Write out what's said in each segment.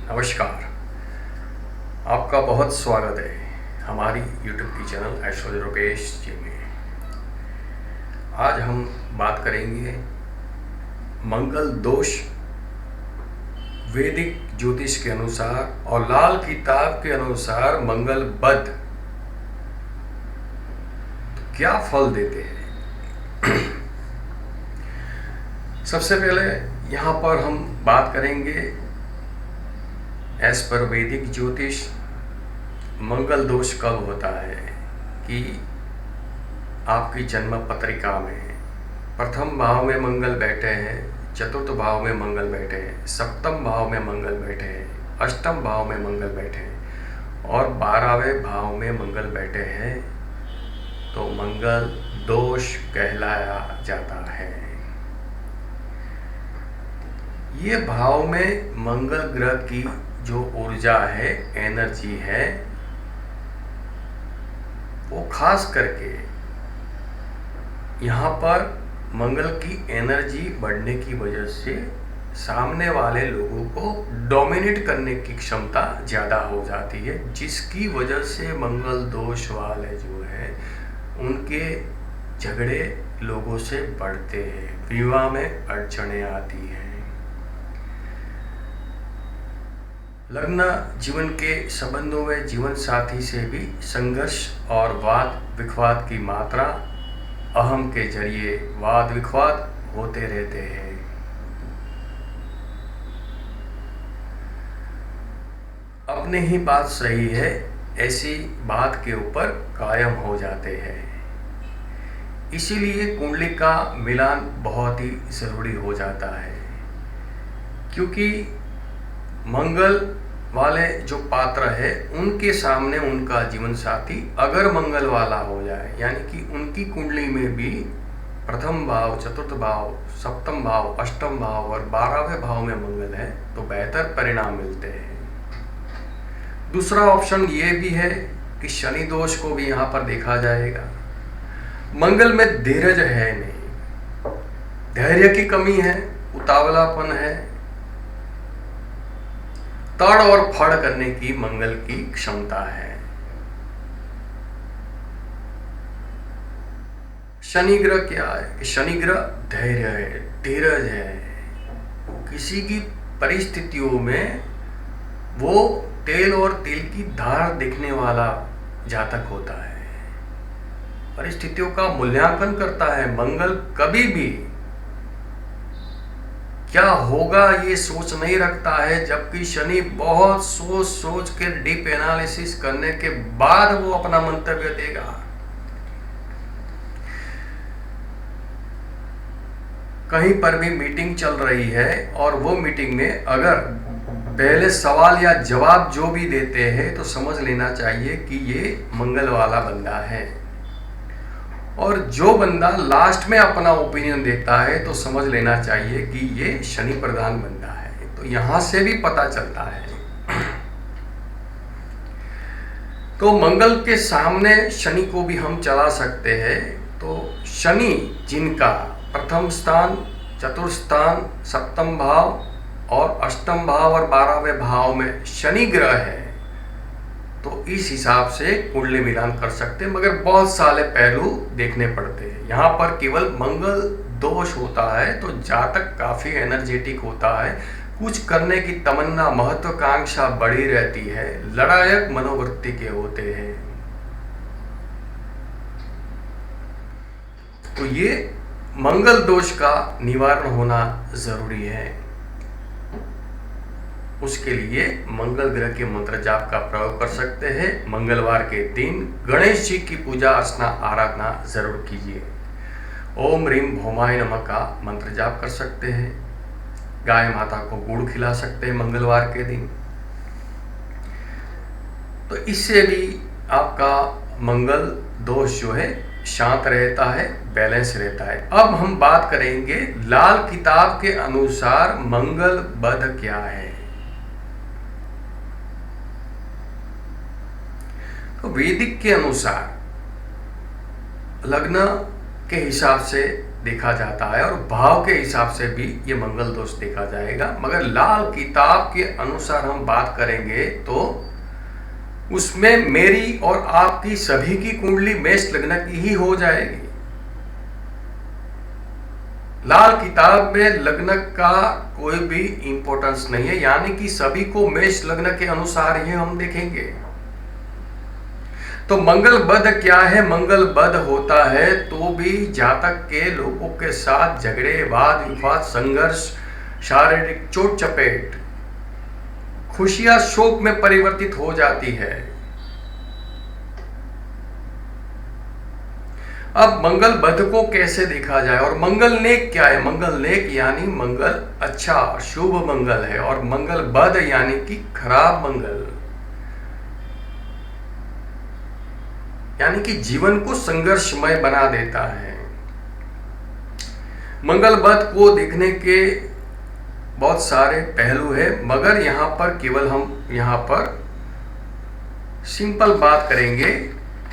नमस्कार। आपका बहुत स्वागत है हमारी यूट्यूब की चैनल एस्ट्रोलॉजर रुपेश जी में। आज हम बात करेंगे मंगल दोष वैदिक ज्योतिष के अनुसार और लाल किताब के अनुसार मंगल बद तो क्या फल देते हैं। सबसे पहले यहाँ पर हम बात करेंगे एज पर वैदिक ज्योतिष मंगल दोष कब होता है कि आपकी जन्म पत्रिका में प्रथम भाव में मंगल बैठे हैं, चतुर्थ भाव में मंगल बैठे हैं, सप्तम भाव में मंगल बैठे हैं, अष्टम भाव में मंगल बैठे हैं और 12वें भाव में मंगल बैठे हैं तो मंगल दोष कहलाया जाता है। ये भाव में मंगल ग्रह की जो ऊर्जा है, एनर्जी है, वो खास करके यहाँ पर मंगल की एनर्जी बढ़ने की वजह से सामने वाले लोगों को डोमिनेट करने की क्षमता ज़्यादा हो जाती है, जिसकी वजह से मंगल दोष वाले जो है उनके झगड़े लोगों से बढ़ते हैं, विवाह में अड़चने आती हैं। लग्न जीवन के संबंधों में जीवन साथी से भी संघर्ष और वाद विवाद की मात्रा, अहम के जरिए वाद विवाद होते रहते हैं। अपने ही बात सही है ऐसी बात के ऊपर कायम हो जाते हैं। इसीलिए कुंडली का मिलान बहुत ही जरूरी हो जाता है, क्योंकि मंगल वाले जो पात्र है उनके सामने उनका जीवन साथी अगर मंगल वाला हो जाए, यानी कि उनकी कुंडली में भी प्रथम भाव, चतुर्थ भाव, सप्तम भाव, अष्टम भाव और 12वें भाव में मंगल है तो बेहतर परिणाम मिलते हैं। दूसरा ऑप्शन ये भी है कि शनि दोष को भी यहाँ पर देखा जाएगा। मंगल में धीरज है नहीं, धैर्य की कमी है, उतावलापन है, तड़ और फड़ करने की मंगल की क्षमता है। शनि ग्रह क्या है कि शनि ग्रह धैर्य है, धीरज है। किसी की परिस्थितियों में वो तेल और तिल की धार दिखने वाला जातक होता है, परिस्थितियों का मूल्यांकन करता है। मंगल कभी भी क्या होगा ये सोच नहीं रखता है, जबकि शनि बहुत सोच सोच के डीप एनालिसिस करने के बाद वो अपना मंतव्य देगा। कहीं पर भी मीटिंग चल रही है और वो मीटिंग में अगर पहले सवाल या जवाब जो भी देते हैं तो समझ लेना चाहिए कि ये मंगल वाला बंदा है, और जो बंदा लास्ट में अपना ओपिनियन देता है तो समझ लेना चाहिए कि ये शनि प्रधान बंदा है। तो यहां से भी पता चलता है। तो मंगल के सामने शनि को भी हम चला सकते हैं। तो शनि जिनका प्रथम स्थान, चतुर्थ स्थान, सप्तम भाव और अष्टम भाव और 12वें भाव में शनि ग्रह है तो इस हिसाब से कुंडली मिलान कर सकते हैं, मगर बहुत सारे पहलू देखने पड़ते हैं। यहाँ पर केवल मंगल दोष होता है तो जातक काफी एनर्जेटिक होता है, कुछ करने की तमन्ना, महत्वाकांक्षा बढ़ी रहती है, लड़ायक मनोवृत्ति के होते हैं। तो ये मंगल दोष का निवारण होना जरूरी है। उसके लिए मंगल ग्रह के मंत्र जाप का प्रयोग कर सकते हैं। मंगलवार के दिन गणेश जी की पूजा अर्चना आराधना जरूर कीजिए। ओम ह्रीम भौमाय नमः का मंत्र जाप कर सकते हैं। गाय माता को गुड़ खिला सकते हैं मंगलवार के दिन। तो इससे भी आपका मंगल दोष जो है शांत रहता है, बैलेंस रहता है। अब हम बात करेंगे लाल किताब के अनुसार मंगल बध क्या है। वैदिक के अनुसार लग्न के हिसाब से देखा जाता है और भाव के हिसाब से भी ये मंगल दोष देखा जाएगा। मगर लाल किताब के अनुसार हम बात करेंगे तो उसमें मेरी और आपकी सभी की कुंडली मेष लग्न की ही हो जाएगी। लाल किताब में लग्न का कोई भी इंपॉर्टेंस नहीं है, यानी कि सभी को मेष लग्न के अनुसार ही हम देखेंगे। तो मंगल बद क्या है? मंगल बद होता है तो भी जातक के लोगों के साथ झगड़े, वाद विवाद, संघर्ष, शारीरिक चोट चपेट, खुशियां शोक में परिवर्तित हो जाती है। अब मंगल बद को कैसे देखा जाए और मंगल नेक क्या है? मंगल नेक यानी मंगल अच्छा शुभ मंगल है और मंगल बद यानी कि खराब मंगल, यानी कि जीवन को संघर्षमय बना देता है। मंगल बद को देखने के बहुत सारे पहलू है, मगर यहां पर केवल हम यहां पर सिंपल बात करेंगे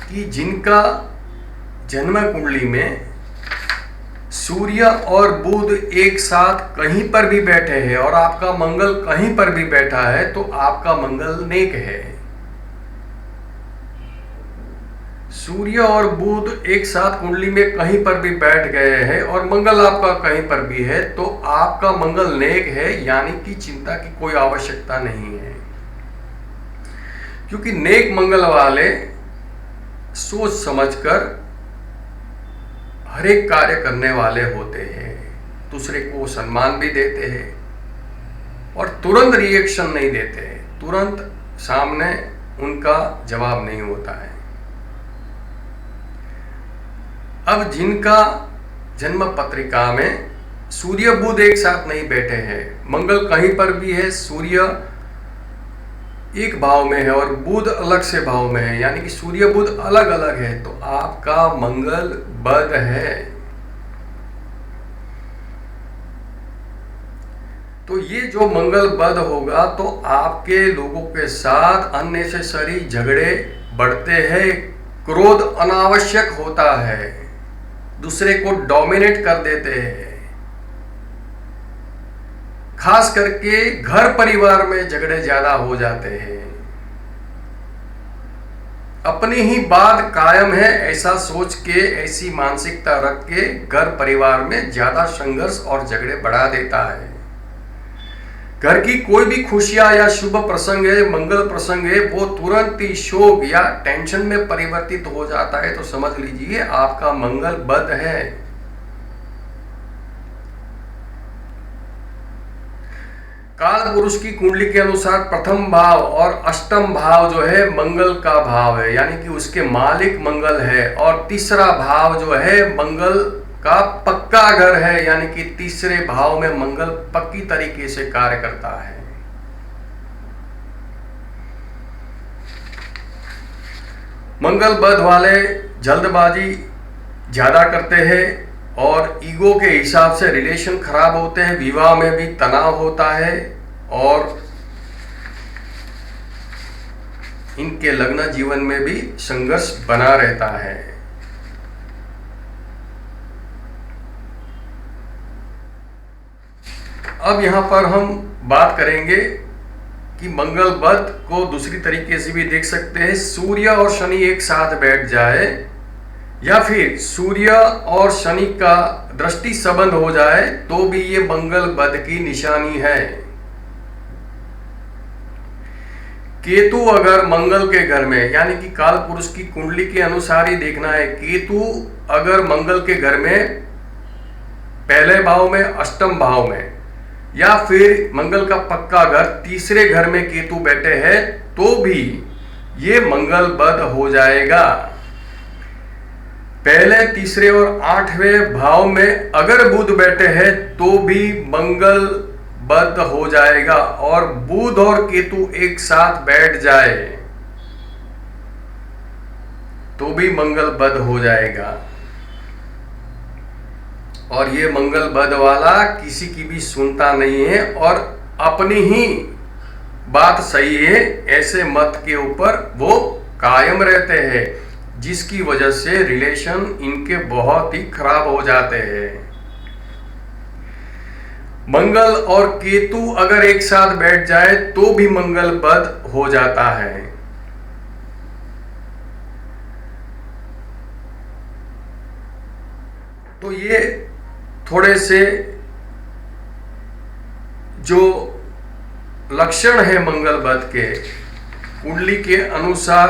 कि जिनका जन्म कुंडली में सूर्य और बुध एक साथ कहीं पर भी बैठे हैं और आपका मंगल कहीं पर भी बैठा है तो आपका मंगल नेक है। सूर्य और बुध एक साथ कुंडली में कहीं पर भी बैठ गए हैं और मंगल आपका कहीं पर भी है तो आपका मंगल नेक है, यानी कि चिंता की कोई आवश्यकता नहीं है। क्योंकि नेक मंगल वाले सोच समझकर हर एक कार्य करने वाले होते हैं, दूसरे को सम्मान भी देते हैं और तुरंत रिएक्शन नहीं देते हैं, तुरंत सामने उनका जवाब नहीं होता है। अब जिनका जन्म पत्रिका में सूर्य बुध एक साथ नहीं बैठे हैं, मंगल कहीं पर भी है, सूर्य एक भाव में है और बुध अलग से भाव में है, यानी कि सूर्य बुध अलग अलग है, तो आपका मंगल बद है। तो ये जो मंगल बद होगा तो आपके लोगों के साथ अननेसेसरी झगड़े बढ़ते हैं, क्रोध अनावश्यक होता है, दूसरे को डोमिनेट कर देते हैं, खास करके घर परिवार में झगड़े ज्यादा हो जाते हैं। अपनी ही बात कायम है ऐसा सोच के, ऐसी मानसिकता रख के घर परिवार में ज्यादा संघर्ष और झगड़े बढ़ा देता है। घर की कोई भी खुशियां या शुभ प्रसंग है, मंगल प्रसंग है, वो तुरंत ही शोक या टेंशन में परिवर्तित हो जाता है, तो समझ लीजिए आपका मंगल बद है। काल पुरुष की कुंडली के अनुसार प्रथम भाव और अष्टम भाव जो है मंगल का भाव है, यानी कि उसके मालिक मंगल है, और तीसरा भाव जो है मंगल का पक्का घर है, यानी कि तीसरे भाव में मंगल पक्की तरीके से कार्य करता है। मंगल बद वाले जल्दबाजी ज्यादा करते हैं और ईगो के हिसाब से रिलेशन खराब होते हैं, विवाह में भी तनाव होता है और इनके लग्न जीवन में भी संघर्ष बना रहता है। अब यहां पर हम बात करेंगे कि मंगल बद को दूसरी तरीके से भी देख सकते हैं। सूर्य और शनि एक साथ बैठ जाए या फिर सूर्य और शनि का दृष्टि संबंध हो जाए तो भी ये मंगल बद की निशानी है। केतु अगर मंगल के घर में, यानी कि काल पुरुष की कुंडली के अनुसार ही देखना है, केतु अगर मंगल के घर में पहले भाव में, अष्टम भाव में, या फिर मंगल का पक्का घर तीसरे घर में केतु बैठे हैं तो भी ये मंगल बद हो जाएगा। पहले, तीसरे और आठवें भाव में अगर बुध बैठे हैं तो भी मंगल बद हो जाएगा, और बुध और केतु एक साथ बैठ जाए तो भी मंगल बद हो जाएगा। और ये मंगल बद वाला किसी की भी सुनता नहीं है और अपनी ही बात सही है ऐसे मत के ऊपर वो कायम रहते हैं, जिसकी वजह से रिलेशन इनके बहुत ही खराब हो जाते हैं। मंगल और केतु अगर एक साथ बैठ जाए तो भी मंगल बद हो जाता है। तो ये थोड़े से जो लक्षण है मंगल बद के, कुंडली के अनुसार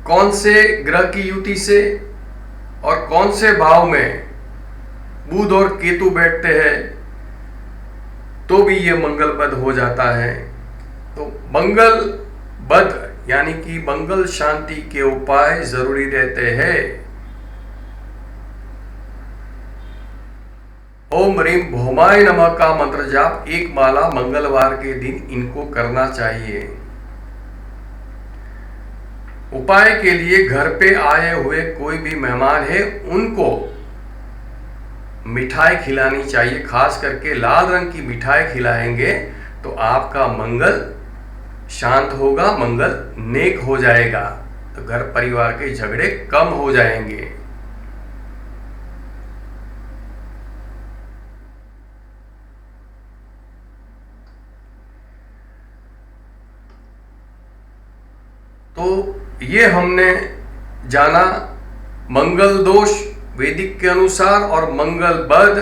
कौन से ग्रह की युति से और कौन से भाव में बुध और केतु बैठते हैं तो भी ये मंगल बद हो जाता है। तो मंगल बद यानी कि मंगल शांति के उपाय जरूरी रहते हैं। ओम ह्रीम भौमाय नमः का मंत्र जाप एक माला मंगलवार के दिन इनको करना चाहिए। उपाय के लिए घर पे आए हुए कोई भी मेहमान है उनको मिठाई खिलानी चाहिए, खास करके लाल रंग की मिठाई खिलाएंगे तो आपका मंगल शांत होगा, मंगल नेक हो जाएगा, तो घर परिवार के झगड़े कम हो जाएंगे। तो ये हमने जाना मंगल दोष वैदिक के अनुसार और मंगल बद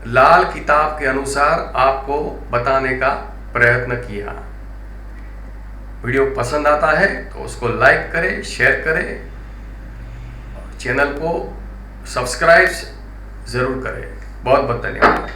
लाल किताब के अनुसार आपको बताने का प्रयत्न किया। वीडियो पसंद आता है तो उसको लाइक करें, शेयर करें, चैनल को सब्सक्राइब जरूर करें। बहुत बहुत धन्यवाद।